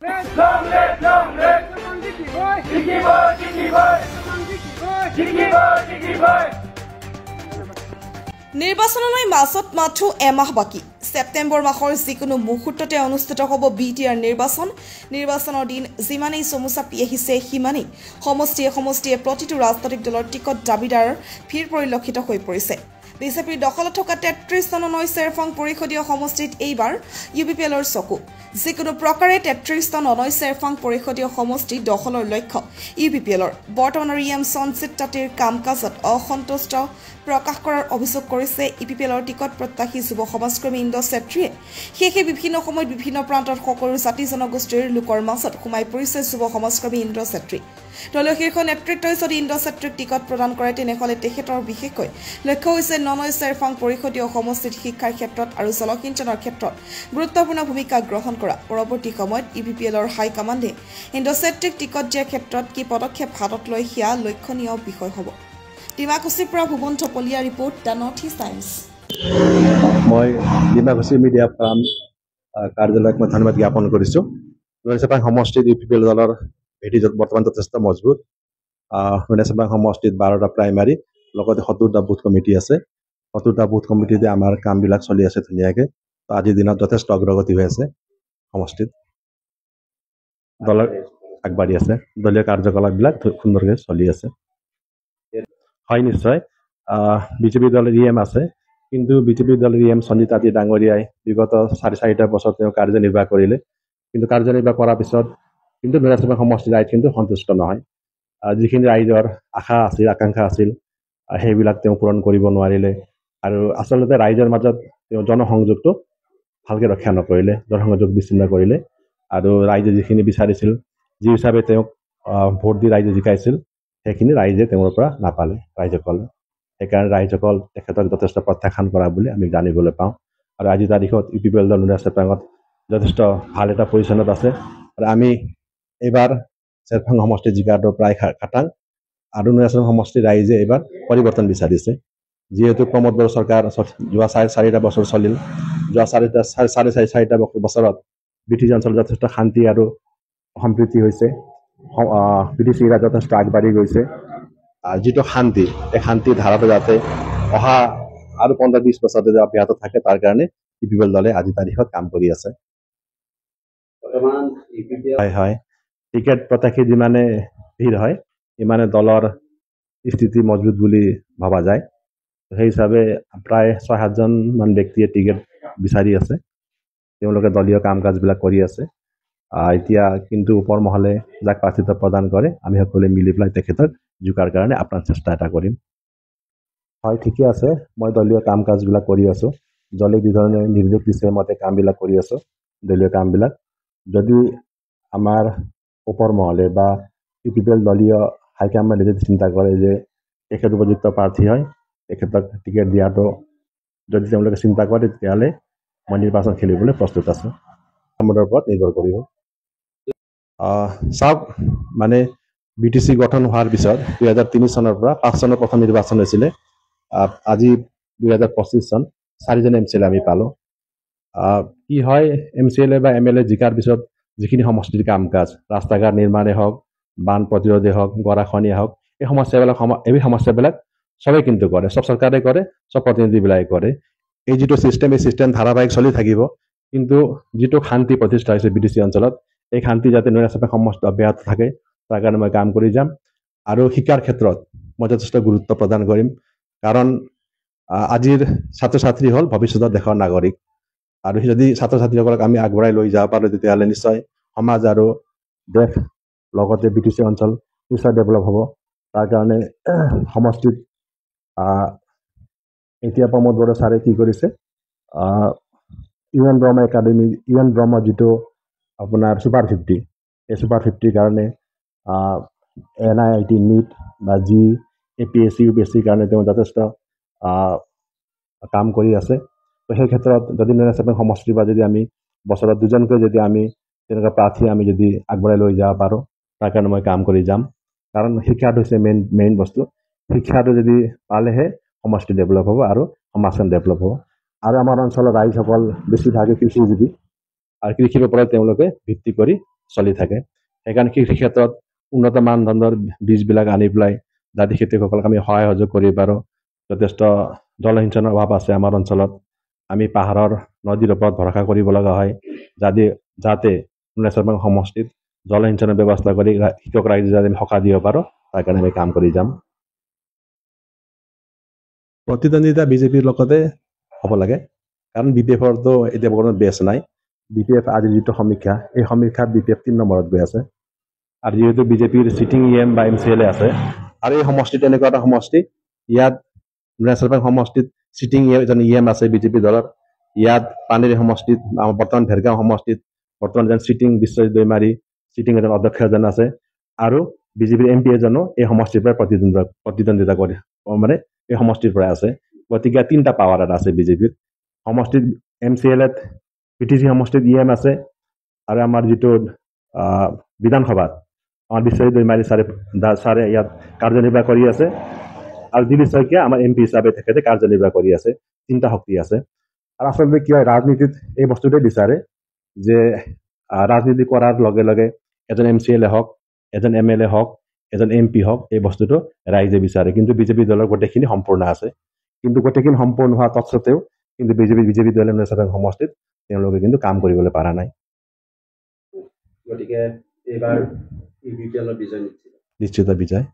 Long live, long live. Jiggy boy, jiggy boy. Jiggy boy, jiggy boy. নিৰ্বাচনলৈ মাছত মাথো এমাহ বাকি সেপ্টেম্বৰ মাহৰ যিকোনো মুহূৰ্ততে অনুষ্ঠিত হ'ব বিটিআৰ নিৰ্বাচনৰ দিন যিমানেই চমুচাপি আহিছে সিমানেই সমষ্টিয়ে প্ৰতিটো ৰাজনৈতিক দলৰ টিকট দাবীদাৰৰ ভিৰ পৰিলক্ষিত হৈ পৰিছে বিজেপিৰ দখলত থকা 33 নং চেৰফাং পৰিষদীয় সমষ্টিত এইবাৰ ইউপিপিএলৰ চকু যিকোনো প্ৰকাৰে 33 নং চেৰফাং পৰিষদীয় সমষ্টি দখলৰ লক্ষ্য ইউপিপিএলৰ বৰ্তমানৰ ইএম সঞ্চিত তাঁতীৰ কাম কাজত অসন্তুষ্ট প্ৰকাশ কৰাৰ অভিযোগ কৰিছে ইউপিপিএলৰ টিকট প্ৰত্যাশী যুৱ সমাজকৰ্মী ইন্দ্ৰ ছেত্ৰীয়ে সেয়ে বিভিন্ন সময়ত বিভিন্ন প্ৰান্তত সকলো জাতি জনগোষ্ঠীৰ লোকৰ মাজত সোমাই পৰিছে যুৱ সমাজকৰ্মী ইন্দ্ৰ ছেত্ৰী দলীয় শীৰ্ষ নেতৃত্বই যদি ইন্দ্ৰ ছেত্ৰীক টিকট প্ৰদান কৰে তেনেহ'লে তেখেতৰ বিশেষকৈ লক্ষ্য হৈছে ননৈ চেৰফাং পৰিষদীয় সমষ্টিত শিক্ষাৰ ক্ষেত্ৰত আৰু জলসিঞ্চনৰ ক্ষেত্ৰত গুৰুত্বপূৰ্ণ ভূমিকা গ্ৰহণ কৰা পৰৱৰ্তী সময়ত ইউপিপিএলৰ হাইকমাণ্ডে ইন্দ্ৰ ছেত্ৰীক টিকট দিয়াৰ ক্ষেত্ৰত কি পদক্ষেপ হাতত লয় সেয়া লক্ষণীয় বিষয় হ'ব ডিমাকুছিৰ পৰা Bhuban Thapaliya report the North East Times মই ডিমাকুছি মিডিয়া ফাৰ্ম কাৰ্যালয়ক মই ধন্যবাদ জ্ঞাপন কৰিছোঁ চেৰফাং সমষ্টিত ইউপিপিএল দলৰ ভেটি বৰ্তমান যথেষ্ট মজবুত চেৰফাং সমষ্টিত 12টা প্ৰাইমাৰী লগতে 70টা বুথ কমিটি আছে 70টা বুথ কমিটিতে আমাৰ কামবিলাক চলি আছে ধুনীয়াকৈ আজিৰ দিনত যথেষ্ট অগ্ৰগতি হৈ আছে সমষ্টিত দলৰ আগবাঢ়ি আছে দলীয় কাৰ্যকলাপবিলাক সুন্দৰকৈ চলি আছে হয় নিশ্চয় বিজেপি দলৰ ইএম আছে কিন্তু বিজেপি দলৰ ইএম সঞ্জিত তাঁতী ডাঙৰীয়াই বিগত 4.5 বছৰ তেওঁ কাৰ্যনিৰ্বাহ কৰিলে কিন্তু কাৰ্যনিৰ্বাহ কৰাৰ পিছত কিন্তু চেৰফাং সমষ্টিৰ ৰাইজ কিন্তু সন্তুষ্ট নহয় যিখিনি ৰাইজৰ আশা আছিল আকাংক্ষা আছিল সেইবিলাক তেওঁ পূৰণ কৰিব নোৱাৰিলে আৰু আচলতে ৰাইজৰ মাজত তেওঁ জনসংযোগটো ভালকৈ ৰক্ষা নকৰিলে জনসংযোগ বিচ্ছিন্ন কৰিলে আৰু ৰাইজে যিখিনি বিচাৰিছিল যি হিচাপে তেওঁক ভোট দি ৰাইজে জিকাইছিল সেইখিনি ৰাইজে তেওঁৰ পৰা নাপালে ৰাইজসকলে সেইকাৰণে ৰাইজসকল তেখেতক যথেষ্ট প্ৰত্যাখ্যান কৰা বুলি আমি জানিবলৈ পাওঁ আৰু আজিৰ তাৰিখত ইউপিপিএল দল চেৰফাঙত যথেষ্ট ভাল এটা পজিশ্যনত আছে আৰু আমি এইবাৰ চেৰফাং সমষ্টিৰ জিকাটো প্ৰায় খাটাং আৰু চেৰফাং সমষ্টিৰ ৰাইজে এইবাৰ পৰিৱৰ্তন বিচাৰিছে যিহেতু প্ৰমোদ বড়ো চৰকাৰ যোৱা 4.5 বছৰ চলিল যোৱা 4.5 বছৰত বিটিচি অঞ্চলত যথেষ্ট শান্তি আৰু সম্প্ৰীতি হৈছে বিটিচি এৰিয়া যথেষ্ট আগবাঢ়ি গৈছে যিটো শান্তি এই শান্তিৰ ধাৰাটো যাতে অহা আৰু 15-20 বছৰতে অব্যাহত থাকে তাৰ কাৰণে ইউপিপিএল দলে আজিৰ তাৰিখত কাম কৰি আছে হয় হয় টিকেট প্ৰত্যাশী যিমানে ভিৰ হয় সিমানে দলৰ স্থিতি মজবুত বুলি ভবা যায় সেই হিচাপে প্ৰায় 6-7জন মান ব্যক্তিয়ে টিকেট বিচাৰি আছে তেওঁলোকে দলীয় কাম কাজবিলাক কৰি আছে এতিয়া কিন্তু ওপৰ মহলে যাক প্ৰাৰ্থিত্ব প্ৰদান কৰে আমি সকলোৱে মিলি পেলাই তেখেতক জোকাৰ কাৰণে আপোনাৰ চেষ্টা এটা কৰিম হয় ঠিকে আছে মই দলীয় কাম কাজবিলাক কৰি আছোঁ দলে যিধৰণে নিৰ্দেশ দিছে মতে কামবিলাক কৰি আছোঁ দলীয় কামবিলাক যদি আমাৰ ওপৰ মহলে বা ইউপিপিএল দলীয় হাইকমাণ্ডে যদি চিন্তা কৰে যে তেখেত উপযুক্ত প্ৰাৰ্থী হয় তেখেতক টিকেট দিয়াটো যদি তেওঁলোকে চিন্তা কৰে তেতিয়াহ'লে মই নিৰ্বাচন খেলিবলৈ প্ৰস্তুত আছোঁ আমাৰ ওপৰত নিৰ্ভৰ কৰিব চাওক মানে বিটিচি গঠন হোৱাৰ পিছত 2003 চনৰ পৰা 5 চনৰ প্ৰথম নিৰ্বাচন হৈছিলে আজি 2025 চন 4জন MCLA আমি পালোঁ কি হয় MCLA বা MLA জিকাৰ পিছত যিখিনি সমষ্টিৰ কাম কাজ ৰাস্তা ঘাট নিৰ্মাণেই হওক বান প্ৰতিৰোধেই হওক গৰাখহনীয়া হওক এই সমস্যাবিলাক চবেই কিন্তু কৰে চব চৰকাৰে কৰে চব প্ৰতিনিধিবিলাকে কৰে এই যিটো চিষ্টেম ধাৰাবাহিক চলি থাকিব কিন্তু যিটো শান্তি প্ৰতিষ্ঠা হৈছে বিটিচি অঞ্চলত এই শান্তি যাতে চেৰফাং সমষ্টি অব্যাহত থাকে তাৰ কাৰণে মই কাম কৰি যাম আৰু শিক্ষাৰ ক্ষেত্ৰত মই যথেষ্ট গুৰুত্ব প্ৰদান কৰিম কাৰণ আজিৰ ছাত্ৰ ছাত্ৰী হ'ল ভৱিষ্যতৰ দেশৰ নাগৰিক আৰু যদি ছাত্ৰ ছাত্ৰীসকলক আমি আগবঢ়াই লৈ যাব পাৰোঁ তেতিয়াহ'লে নিশ্চয় সমাজ আৰু দেশ লগতে বিটিচি অঞ্চল নিশ্চয় ডেভেলপ হ'ব তাৰ কাৰণে সমষ্টিত এতিয়া প্ৰমোদ বড়ো ছাৰে কি কৰিছে ইউএন ব্ৰহ্ম যিটো আপোনাৰ ছুপাৰ 50 এই ছুপাৰ 50ৰ কাৰণে NIIT NEET বা APSC UPSC কাৰণে তেওঁ যথেষ্ট কাম কৰি আছে তো সেই ক্ষেত্ৰত যদি চেৰফাং সমষ্টিৰ পৰা যদি আমি বছৰত 2জনকৈ যদি আমি তেনেকুৱা প্ৰাৰ্থী আমি যদি আগবঢ়াই লৈ যাব পাৰোঁ তাৰ কাৰণে মই কাম কৰি যাম কাৰণ শিক্ষাটো হৈছে মেইন বস্তু শিক্ষাটো যদি পালেহে সমষ্টি ডেভেলপ হ'ব আৰু সমাজখন ডেভেলপ হ'ব আৰু আমাৰ অঞ্চলৰ ৰাইজসকল বেছিভাগে কৃষিজীৱী আৰু কৃষিৰ ওপৰত তেওঁলোকে ভিত্তি কৰি চলি থাকে সেইকাৰণে কৃষি ক্ষেত্ৰত উন্নত মানদণ্ডৰ বীজবিলাক আনি পেলাই যাতে খেতিয়কসকলক আমি সহায় সহযোগ কৰিব পাৰোঁ যথেষ্ট জলসিঞ্চনৰ অভাৱ আছে আমাৰ অঞ্চলত আমি পাহাৰৰ নদীৰ ওপৰত ভৰসা কৰিব লগা হয় যাতে সমষ্টিত জলসিঞ্চনৰ ব্যৱস্থা কৰি কৃষক ৰাইজে যাতে আমি সকাহ দিব পাৰোঁ তাৰ কাৰণে আমি কাম কৰি যাম প্ৰতিদ্বন্দ্বিতা বিজেপিৰ লগতে হ'ব লাগে কাৰণ BPF-ৰতো এতিয়া বৰ্তমান বেছ নাই BPF আজিৰ যিটো সমীক্ষা এই সমীক্ষাত BPF 3 নম্বৰত গৈ আছে আৰু যিহেতু বিজেপিৰ চিটিং EM বা MCLA আছে আৰু এই সমষ্টিত এনেকুৱা এটা সমষ্টি ইয়াত সমষ্টিত চিটিং এজন EM আছে বিজেপি দলৰ ইয়াত পানেৰী সমষ্টিত বৰ্তমান ভেৰগাঁও সমষ্টিত বৰ্তমান এজন চিটিং বিশ্বজিৎ দৈমাৰী চিটিং এজন অধ্যক্ষ এজন আছে আৰু বিজেপিৰ MP এজনো এই সমষ্টিৰ পৰা প্ৰতিদ্বন্দ্বিতা কৰে মানে এই সমষ্টিৰ পৰা আছে গতিকে 3টা পাৱাৰ আছে বিজেপিৰ সমষ্টিত MCLA-ত PTC সমষ্টিত EM আছে আৰু আমাৰ যিটো বিধানসভাত আমাৰ বিশ্বজিৎ দৈমাৰী ছাৰে ইয়াত কাৰ্যনিৰ্বাহ কৰি আছে আৰু দিলীপ শইকীয়া আমাৰ MP হিচাপে তেখেতে কাৰ্যনিৰ্বাহ কৰি আছে 3টা শক্তি আছে আৰু আচলতে কি হয় ৰাজনীতিত এই বস্তুটোৱে বিচাৰে যে ৰাজনীতি কৰাৰ লগে লগে এজন MCLA হওক এজন MLA হওক এজন MP হওক এই বস্তুটো ৰাইজে বিচাৰে কিন্তু বিজেপি দলৰ গোটেইখিনি সম্পূৰ্ণ আছে কিন্তু গোটেইখিনি সম্পূৰ্ণ হোৱা তৎসত্বেও কিন্তু বিজেপি দলে সমষ্টিত তেওঁলোকে কিন্তু কাম কৰিবলৈ পৰা নাই গতিকে এইবাৰ BPL-ৰ বিজয় নিশ্চিত বিজয়